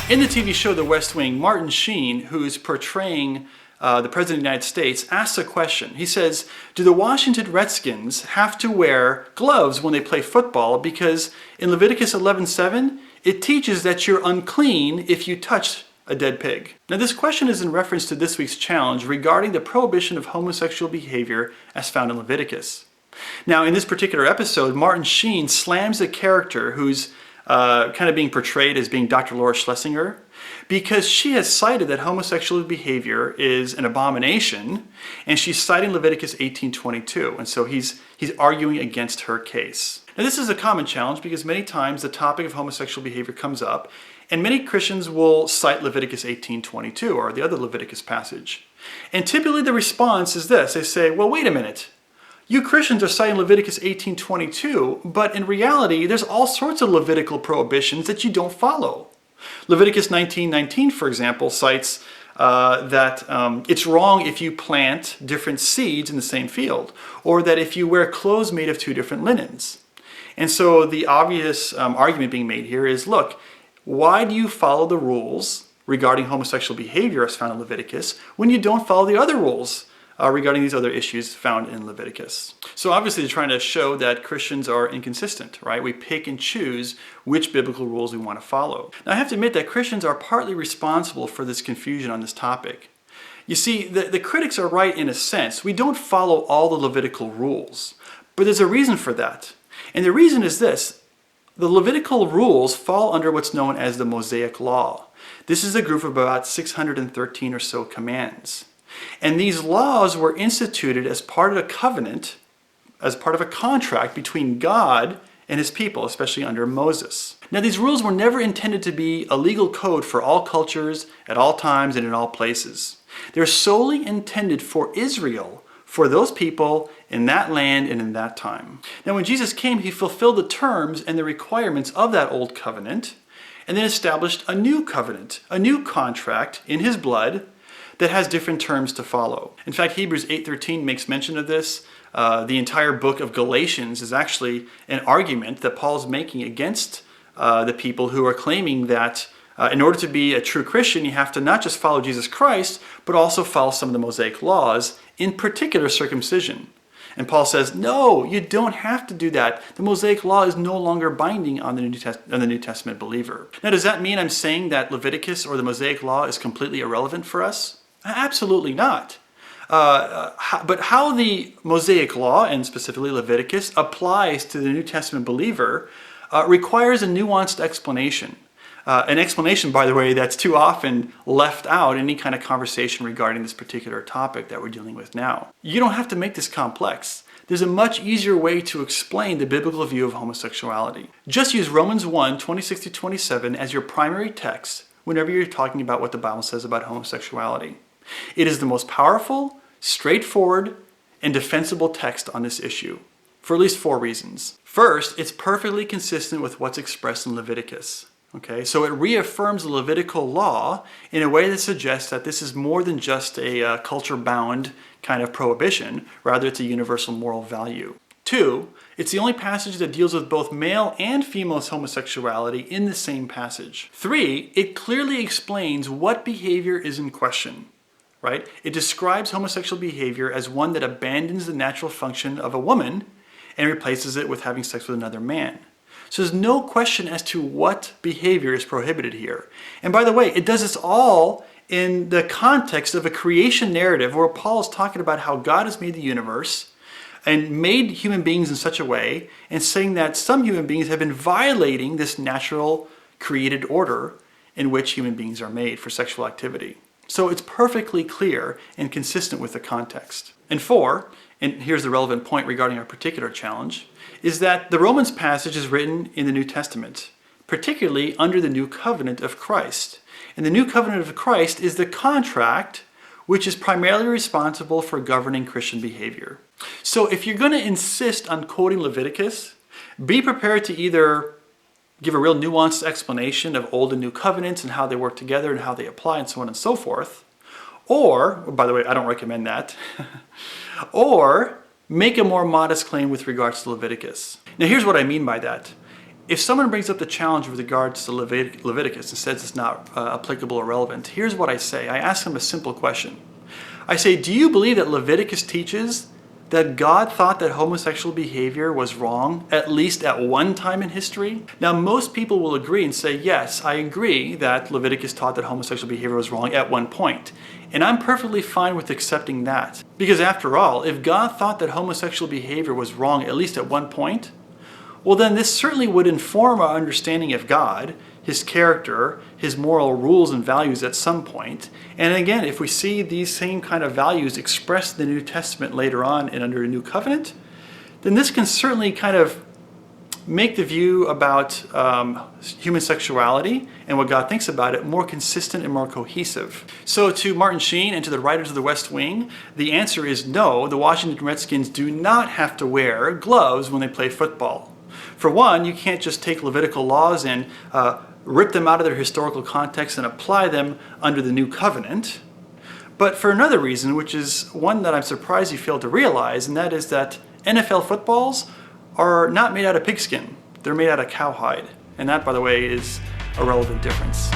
In the TV show The West Wing, Martin Sheen, who's portraying the President of the United States, asks a question. He says, do the Washington Redskins have to wear gloves when they play football? Because in Leviticus 11:7, it teaches that you're unclean if you touch a dead pig. Now this question is in reference to this week's challenge regarding the prohibition of homosexual behavior as found in Leviticus. Now in this particular episode, Martin Sheen slams a character who's kind of being portrayed as being Dr. Laura Schlesinger, because she has cited that homosexual behavior is an abomination, and she's citing Leviticus 18:22, and so he's arguing against her case. Now this is a common challenge because many times the topic of homosexual behavior comes up, and many Christians will cite Leviticus 18:22 or the other Leviticus passage. And typically the response is this. They say, well, wait a minute. You Christians are citing Leviticus 18:22, but in reality, there's all sorts of Levitical prohibitions that you don't follow. Leviticus 19:19, for example, cites that it's wrong if you plant different seeds in the same field, or that if you wear clothes made of two different linens. And so the obvious argument being made here is, look, why do you follow the rules regarding homosexual behavior as found in Leviticus when you don't follow the other rules regarding these other issues found in Leviticus? So obviously they're trying to show that Christians are inconsistent, right? We pick and choose which biblical rules we want to follow. Now I have to admit that Christians are partly responsible for this confusion on this topic. You see, the critics are right in a sense. We don't follow all the Levitical rules, but there's a reason for that. And the reason is this. The Levitical rules fall under what's known as the Mosaic Law. This is a group of about 613 or so commands. And these laws were instituted as part of a covenant, as part of a contract between God and his people, especially under Moses. Now these rules were never intended to be a legal code for all cultures, at all times, and in all places. They're solely intended for Israel, for those people in that land and in that time. Now when Jesus came, he fulfilled the terms and the requirements of that old covenant, and then established a new covenant, a new contract in his blood that has different terms to follow. In fact, Hebrews 8:13 makes mention of this. The entire book of Galatians is actually an argument that Paul's making against the people who are claiming that in order to be a true Christian, you have to not just follow Jesus Christ, but also follow some of the Mosaic laws, in particular circumcision. And Paul says, no, you don't have to do that. The Mosaic law is no longer binding on the New Testament believer. Now, does that mean I'm saying that Leviticus or the Mosaic law is completely irrelevant for us? Absolutely not. But how the Mosaic law, and specifically Leviticus, applies to the New Testament believer requires a nuanced explanation. An explanation, by the way, that's too often left out in any kind of conversation regarding this particular topic that we're dealing with now. You don't have to make this complex. There's a much easier way to explain the biblical view of homosexuality. Just use Romans 1:26-27 as your primary text whenever you're talking about what the Bible says about homosexuality. It is the most powerful, straightforward, and defensible text on this issue, for at least 4 reasons. First, it's perfectly consistent with what's expressed in Leviticus. Okay, so it reaffirms the Levitical law in a way that suggests that this is more than just a culture-bound kind of prohibition. Rather, it's a universal moral value. 2, it's the only passage that deals with both male and female homosexuality in the same passage. 3, it clearly explains what behavior is in question. Right? It describes homosexual behavior as one that abandons the natural function of a woman and replaces it with having sex with another man. So there's no question as to what behavior is prohibited here. And by the way, it does this all in the context of a creation narrative where Paul is talking about how God has made the universe and made human beings in such a way, and saying that some human beings have been violating this natural created order in which human beings are made for sexual activity. So it's perfectly clear and consistent with the context. And 4, and here's the relevant point regarding our particular challenge, is that the Romans passage is written in the New Testament, particularly under the new covenant of Christ. And the new covenant of Christ is the contract which is primarily responsible for governing Christian behavior. So if you're going to insist on quoting Leviticus, be prepared to either give a real nuanced explanation of old and new covenants and how they work together and how they apply and so on and so forth. Or, by the way, I don't recommend that. Or make a more modest claim with regards to Leviticus. Now here's what I mean by that. if someone brings up the challenge with regards to Leviticus and says it's not applicable or relevant, here's what I say. I ask them a simple question. I say, do you believe that Leviticus teaches that God thought that homosexual behavior was wrong, at least at one time in history? Now, most people will agree and say, yes, I agree that Leviticus taught that homosexual behavior was wrong at one point. And I'm perfectly fine with accepting that. Because after all, if God thought that homosexual behavior was wrong, at least at one point, well then this certainly would inform our understanding of God, His character, His moral rules and values at some point. And again, if we see these same kind of values expressed in the New Testament later on and under a new covenant, then this can certainly kind of make the view about human sexuality and what God thinks about it more consistent and more cohesive. So to Martin Sheen and to the writers of the West Wing, the answer is no, the Washington Redskins do not have to wear gloves when they play football. For one, you can't just take Levitical laws and rip them out of their historical context and apply them under the new covenant. But for another reason, which is one that I'm surprised you failed to realize, and that is that NFL footballs are not made out of pigskin. They're made out of cowhide. And that, by the way, is a relevant difference.